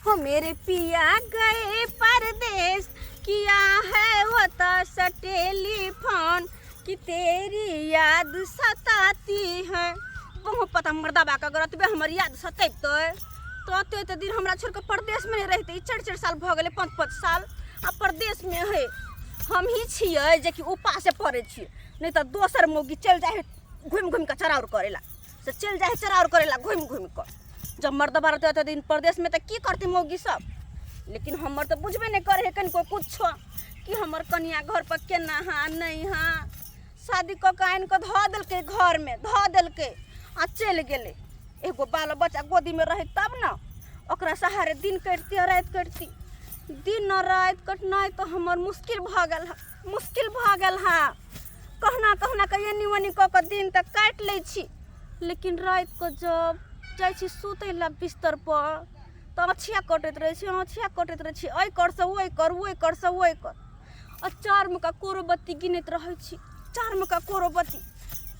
हो मेरे पिया गए परदेश, किया है वो तो टेलीफोन कि तेरी याद सताती है। बहु पता मर्दा बाका करत बे हमर याद सतैतो तो दिन हमरा छोड़ के परदेश में नहीं रहते। 4 साल भ गेले, 5 साल आ परदेश में है। हम ही छियै जे कि उपास पड़े छियै, नहीं तो दोसर मौगी चल जाए घूम के चराउर करेला, से चल जाए चराउर करेला घूम कर। जब मर्दबा रहते तो दिन परदेश में तो की करती मौगी सब। लेकिन हमर तो बुझबे नहीं करे कनिको कुछ कि हमर कनिया घर पर केना हाँ नहीं हाँ। शादी क के आन के धऽ देलकै घर में, धऽ देलकै आ चल गेलै। एगो बाल बच्चा गोदी में रहे तब न ओकरा सहारे दिन कटती और रात कटती। दिन न रात कटनाइ तो हमर मुश्किल भ गेल है। कहना के एनी ओनी क के दिन तक काट लै छी, लेकिन रात को जब जाइ छी सुतै ला बिस्तर पर तो अछिया कटैत रहे छी ऐ कर से ओइ कर, ओइ कर से ओइ कर। आ 4 में का कोरोबत्ती गिनैत रहे छी, 4 में का कोरोबत्ती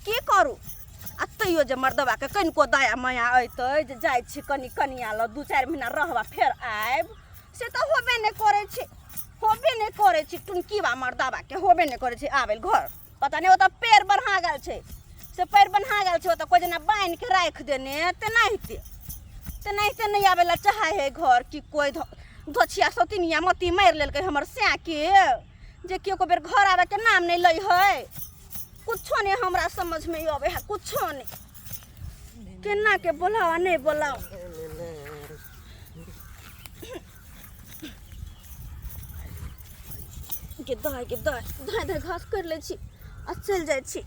की करू। आ तैयो जे मर्दबा के कनिको दया माया अइतै जे जाइ छी कनिया ल 2-4 महीना रहबा फेर आइब, से तो होबे नहीं करे छी। टुनकी बा मर्दबा के होबे नहीं करे छी आबे घर। पता नहीं ओता पैर बढ़ा गेल छै, से पैर बढ़ा गेल छै ओता कोई जना बांध के राख देने तेनाहिते नहीं आबे ला चाहे है घर कि कोई धोछिया सौतिनिया मती मार लेलकै हमर स्या के जे कि एको बेर घर आवे के नाम नहीं लै है। कुछो नहीं हमरा समझ में आवे है, कुछो नहीं। केना के बोलावा नहीं बोलाओ। के दाय घास कर ले छी आ चल जाय छी।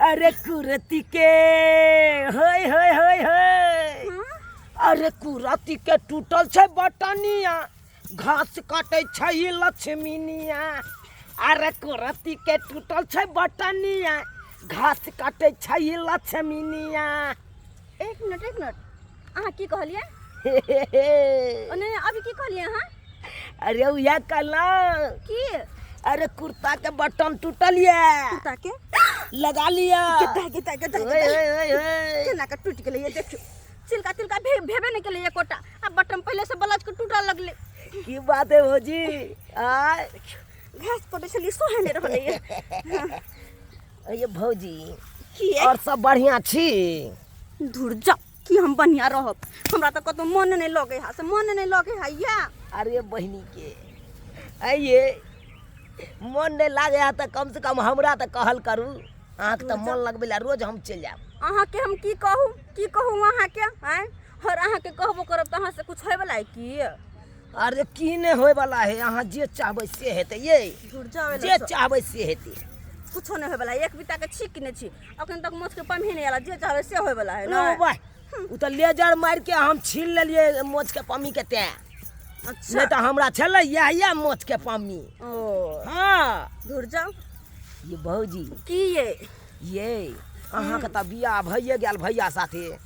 अरे कुरती के होय होय होय होय। अरे कुरती के टूटल छै बटनिया, घास काटे छै लक्ष्मीनिया। अरे कुरती के टूटल छै बटनिया, घास काटे छै लक्ष्मीनिया। एक मिनट अहाँ की कहलिए? नहीं अभी की कहलिए अहाँ? अरे उया कहला की? अरे कुर्ता के बटन टूटल ये, कुर्ता के लगा लिया। केना के टूट गेलै ये देखियो। तिलका भेबे नहीं केलै एकोटा। आ बटन पहले से ब्लाउज के टूटल लगले। की बात है भौजी? आ घास कटे छली सोहे नहीं रहले ये। ये भौजी की और सब बढ़िया छी? धुर जा कि हम बढ़िया रहब, हमरा तो कतो मन नहीं लगे है, से मन नहीं लगे है या। अरे बहनी के आइए मन नहीं लागे है तो कम से कम हमरा तो कहल करू। अहाँ के तो मन लगबे ला रोज हम चल जाब। अहाँ के हम की कहूँ अहाँ के हैं? और अहाँ के कहबो करब तो अहाँ से कुछ होय वाला है की? अरे की नहीं होय वाला है, अहाँ जे चाहबे से हेते ये। धुर जावे जे चाहबे से हेते, कुछो नहीं होय वाला। एक बिता के छीक ने छी अखन तक मोच के पम्ही नहीं आला, जे चाहबे से होय वाला है ना। नो भाई उ तो लेजर मार के हम छीन लेलिए मोच के पम्मी के ते। अच्छा नहीं तो हमरा छले या मोच के पम्मी। ओ हाँ धुर जाओ। ये भौजी की ये अहाँ के तो बियाह भइए गेल भैया साथे,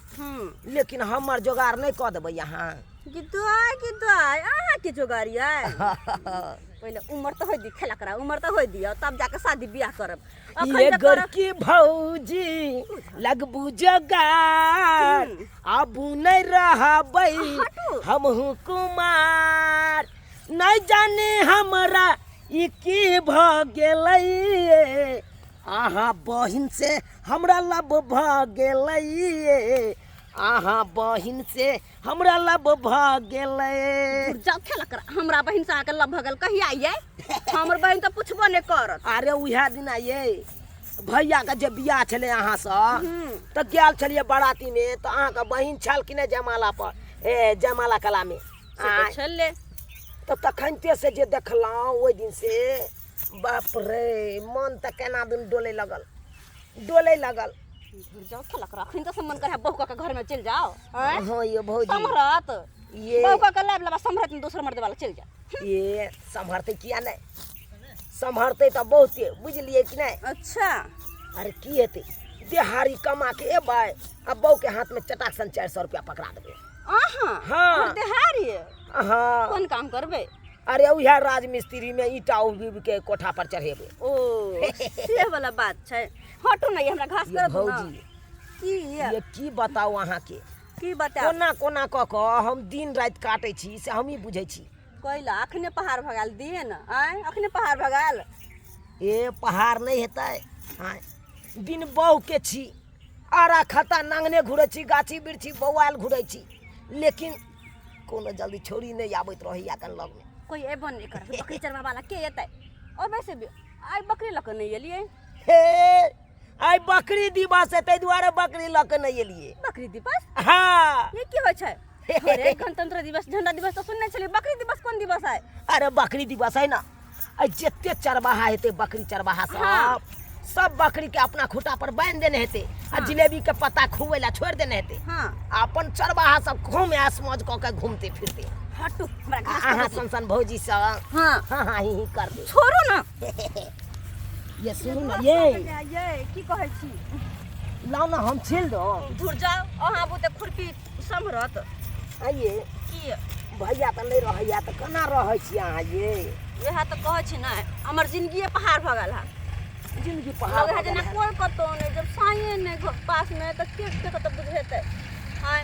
लेकिन हमर जोगाड़ नहीं क देबै यहाँ। गिद्दाय अहाँ के जोगाड़िया। पहले उम्र तो होय दी, खेला करा उम्र तो होय दी तब जाके शादी बियाह करब। ये घर की भौजी लगबू जोगाड़, आबू नहीं रहबै हमहू कुमार। नहीं जाने हमरा ई की भ गेलै, आहा बहिन से हमरा लब भ गेलै, आहा बहिन से हमरा लब भ गेलै। जाओ खेला कर हमरा बहिन से आके लब भगल कहिया आइए? हमर बहिन तो पूछबो नहीं करत। अरे उहे दिन ये भैया के जब बियाह छले अहाँ से तो गेल छलिए बाराती में, तो अहाँ के बहिन छल कि नहीं जयमाला पर, जयमाला कला में छले। तो तखनते से जे देखलहुँ ओहि दिन से बाप रे मन तो केना दिन डोले लगल। जाओ खेला कर अखन तो मन करे बहू के घर में चल जाओ। हाँ ये भौजी समरत ये बहू का लाइब लबा समरत में दूसरा मर्द वाला चल जा। ये संभरते किया नहीं, संभरते तो बहुते बुझलिए कि नहीं। अच्छा अरे की हेते देहाड़ी कमा के एबै अब बहू के हाथ में चटाक सन 400 रुपया पकड़ा देबे। हाँ देहाड़ी हाँ कौन काम करबे? अरे उहे राजमिस्त्री में ईटा उबीब के कोठा पर चढ़ेबे। ओ से वाला बात छै। हटू नहीं हमरा घास कर दो भौजी ये की बताओ अहाँ के की बताओ कोना कोना कऽ कऽ हम दिन राति काटै छी से हम ही बुझै छी। कोइला अखने पहाड़ भगाल दिए न आय अखने पहाड़ भगाल। ए पहाड़ नहीं हेतै हाँ दिन बहु के छी आरा खता नांगने घुरै छी गाछी बिरछी बौआल घुरै छी लेकिन कोनो जल्दी छोरी नहीं आबैत रहैया कन लग में। कोई एबो नहीं कर बकरी चरवा वाला के एतै और वैसे भी आइ बकरी लक नहीं एलिए। हे आइ बकरी दिवस है ताहि दुआरे बकरी लऽ के नहीं एलिए। बकरी दिवस हाँ ये की होइ छै? अरे गणतंत्र दिवस झंडा दिवस तो सुनने छलिए बकरी दिवस कोन दिवस है? अरे बकरी दिवस है ना जिते चरवाहा हेते बकरी चरवाहा सब हाँ। सब बकरी के अपना खूटा पर बांध देने हेते आ जिलेबी के पत्ता खुवे ला छोड़ देने हेते। हाँ अपन चरवाहा सब घूम ऐस मौज कऽ के घूमते फिरते। हटू हमरा घास अहाँ काटै छी। सन भौजी सब हाँ हाँ हाँ ही कर दे। छोड़ू ना ये सुनू ना ये ये की कहै छी? लाओ ना हम छील दो। दूर जाओ अहाँ बुते खुरपी सम्हरत आइए की भैया तो नहीं रहैया तो केना रहै छी अहाँ ये? वएह तो कहै छी ना हमर जिंदगी पहाड़ भगल है। जिंदगी पहाड़ लगे है भऽ जेना गेल है। कोई कतो नहीं जब साये नहीं पास में तो के कतो बुझेतै। हां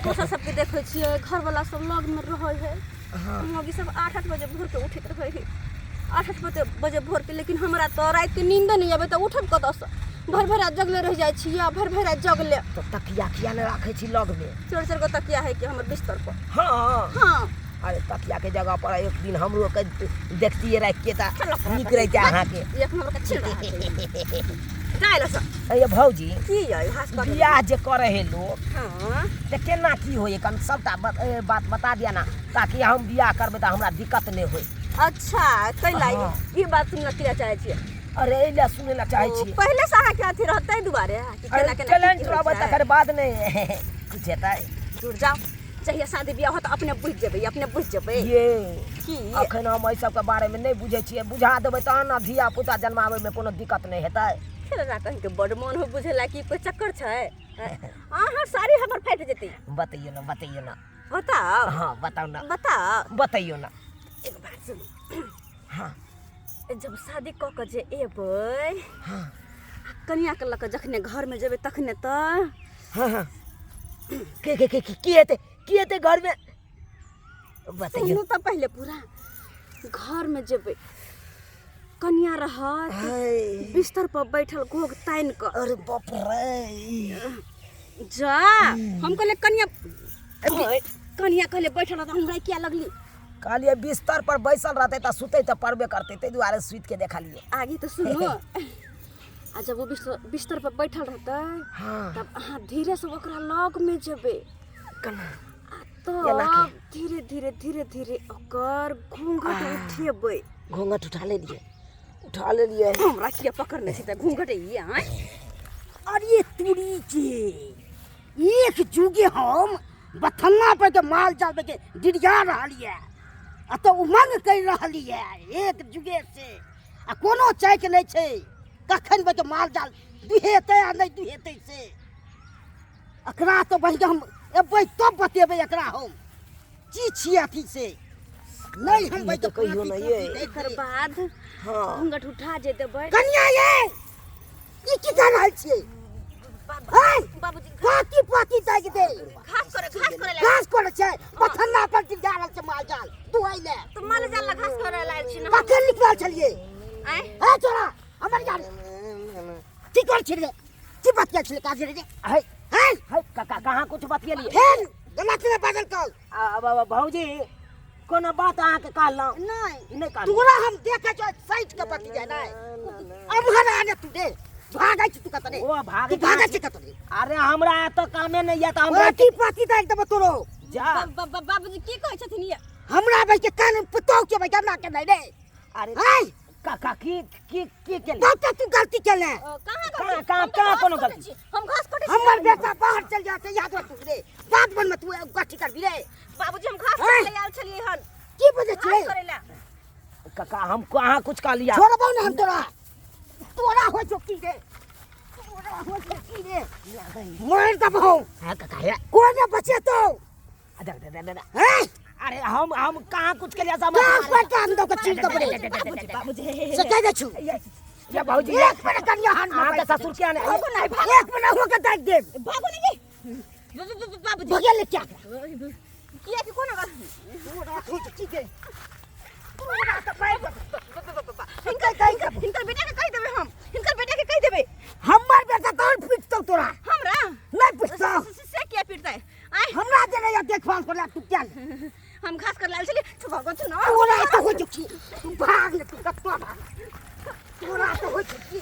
दोसर सबके देखै छियै घर वाला सब लग में रहै है। हाँ मौगी सब 8-8 बजे भोर के उठैत रहै है 8-8 बजे भोर के लेकिन हमरा तो रात के नींद नहीं आबे तो उठब कतौ से भर भर रात जगले रह जाय छी या भर भर रात जगले। तो तकिया किया नहीं राखै छी लग में? चोर को तकिया है कि हमर बिस्तर पर। हाँ हाँ अरे तकिया के जगह पर एक दिन हमरो के देखतिए राख के ता निक रह जा अहाँ के। एक नंबर के छिल रहा जाय लस अरे भौजी की है हास कर। बियाह जे करे है लोग हां तो केना की होय कन सबटा बात बता दिया ना ताकि हम बियाह करबे तो हमरा दिक्कत नहीं होय। अच्छा कैला हाँ। ई बात सुनला किया चाहे छी? अरे एला सुने ला चाहे छी। पहले से अहाँ के अथी रहतै दुबारे कि केना केना चैलेंज रहबै तकर बाद नहीं कुछ हेतै। जुड़ जाओ चाहिए शादी बियाह हो तो अपने बुझ जेबै अपने बुझ जेबै। ये की अखन हम एहि सब के बारे में नहीं बुझे छियै बुझा देबै तहन ना धिया पुता जन्मावे में कोनो दिक्कत नहीं हेतै। खेल रहा कहीं के बड़ मन हो बुझेला कि कोई चक्कर छै? अहाँ सारी हमर फाट जेतै। बताइयो ना बताओ हाँ बताओ ना बताओ बताइयो ना। एक बात सुन हाँ जब शादी क के जे एबै हाँ कन्या के लक जखने घर में जेबै तखने तो हाँ हाँ की हेतै घर में बताइयो। सुनू तो पहले पूरा घर में जेबै कन्या रहत हाय बिस्तर पर बैठल घोग तान कर। अरे बाप रे जा हम कहले कन्या कहले बैठल रहत हमरा क्या लगली कहलिए बिस्तर पर बैसल रहते तो सुते तो पड़बे करते ते दुआरे सुत के देखा लिए। आगे तो सुनो आ जब वो बिस्तर पर बैठल रहते हाँ तब अहाँ धीरे से ओकरा लग में जेबै केना तो धीरे धीरे धीरे धीरे ओकर घूंघट उठेबै। घूंघट उठा ले लिए हमरा किया पकड़ने छी त घूंघट ई आय। अरे तुरी के एक जुगे हम बथन्ना पे के माल जाल पे के डिरिया रहलिए आ तो उमंग कर रहलिए एक जुगे से आ कोनो चाइक नहीं छै कखन पे के माल जाल दुहेते आ नहीं दुहेते से एकरा तो बहिन हम एबै तब बतेबै एकरा हम की छियै अथी से नहीं हम तो कहियो ना ये एकर बाद हाँ घूंघट उठा जे देबै कन्या ये ई की कर रहल छियै? हाय बाबूजी पाती पाती ताक दे घास करे घास कोन छै बथन्ना पर टिक जा रहल छै माल जाल दुआई ले तो माल जाल घास करे लायल छी ना कखन निकल छलिए आय ए छोरा हमर यार की कर छिले की बात क्या छिले काज रे हाय हाय हाय काका कहाँ कुछ बतियलिए? फेर गलत में बदल कल अब भौजी कोनो बात अहाँ के कहलौ नहीं कहलौ तोरा हम देखे छ साइड के बतिया नहीं अब घर आने तू दे भागै छी तू कतरे ओ भाग भागै छी कतरे अरे हमरा तो कामे नहीं या त हम पाती पाती ताक दे तोरो जा बाबूजी की कहै छथिन ये? हमरा भाई के कान पुतौ के भाई गमला के नहीं रे अरे हाय काका की केले? तो तू गलती केले कहाँ कोनो गलती? हम घास कटे हमर बेटा बाहर चल जाते याद रख तू रे बात बन में तू गठी कर भी रे बाबूजी हम घास करे ले आल छलिए हन की बजे छे घास करे ला काका हम कहाँ कुछ कह लिया? छोड़बौ ना हम तोरा हो चुकी रे तोरा हो चुकी रे मोर दबौ हां काका है कोई न बचे तो दादा हैं अरे हम कहाँ कुछ के लिया का पता हम तो चीज तो बड़े बाबूजी सच्चाई दे छु ये बाबूजी एक मिनट करिया हाथ में आपका ससुर क्या नहीं भागो नहीं भाग एक मिनट होके देख दे भागो नहीं बाबूजी भगे ले क्या किया कि कोना पूरा ठीक है हिनकर बेटा के कह देबे हम हिनकर बेटा के कह देबे हमर बेटा तोर पीटतो तोरा हमरा नहीं पीटतो से क्या पीटता है आय हमरा देने या देखभाल कर ला तू क्या हम घास कर लाल चली तो भागो तू ना पूरा तो हो चुकी तू भाग ले तू कत्तो भाग पूरा तो हो चुकी